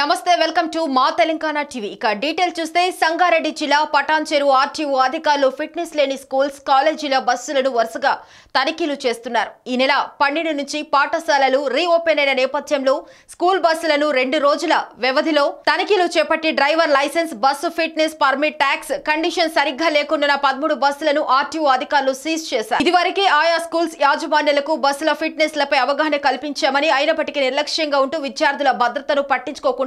నమస్తే welcome to మా Telangana TV ఇక డీటెయిల్ చూస్తే సంగారెడ్డి జిల్లా పటాన్చెరు ఆర్టీఓ అధికారులు ఫిట్నెస్ లేని స్కూల్స్ కాలేజీల బస్సులను వరుసగా తనిఖీలు చేస్తున్నారు. ఈ నెల 12 నుంచి పాఠశాలలు రీఓపెన్ అయిన నేపథ్యంలో స్కూల్ బస్సులను 2 రోజుల వ్యవధిలో తనిఖీలు చేపట్టి driver licence, bus fitness permit, tax condition సరిగ్గా లేకుండా 13 బస్సులను ఆర్టీఓ అధికారులు సీజ్ చేశారు. ఇదివరకే ఆయా స్కూల్స్ యాజమాన్యాలకు బస్సుల ఫిట్నెస్ లపై అవగాహన కల్పించామని, అయినప్పటికీ నిర్లక్ష్యంగా ఉంటూ విద్యార్థుల భద్రతను పట్టించుకోకుండా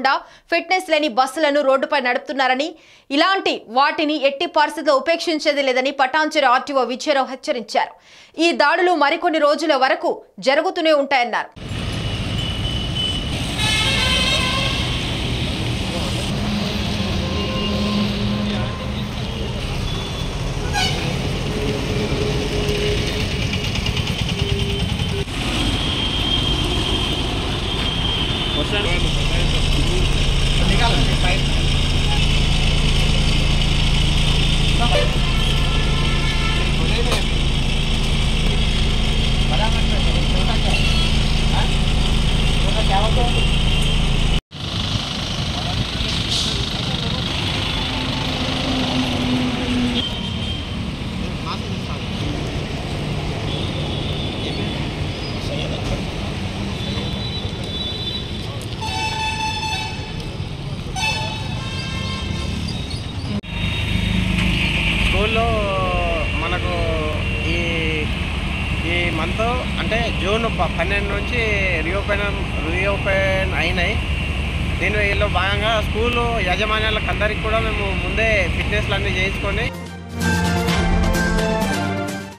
ఫిట్నెస్ లేని బస్సులను రోడ్డుపై నడుపుతున్నారని, ఇలాంటి వాటిని ఎట్టి పరిస్థితుల్లో ఉపేక్షించేది లేదని పటాన్చెరు ఆర్టీఓ విజయరావు హెచ్చరించారు. ఈ దాడులు మరికొన్ని రోజుల వరకు జరుగుతూనే ఉంటాయన్నారు. స్కూల్లో మనకు ఈ మంత్ అంటే జూన్ 12 నుంచి రీఓపెన్ అయినాయి. దీనిలో భాగంగా స్కూలు యాజమాన్యాలకు అందరికీ కూడా మేము ముందే ఫిట్నెస్లు అన్నీ చేయించుకొని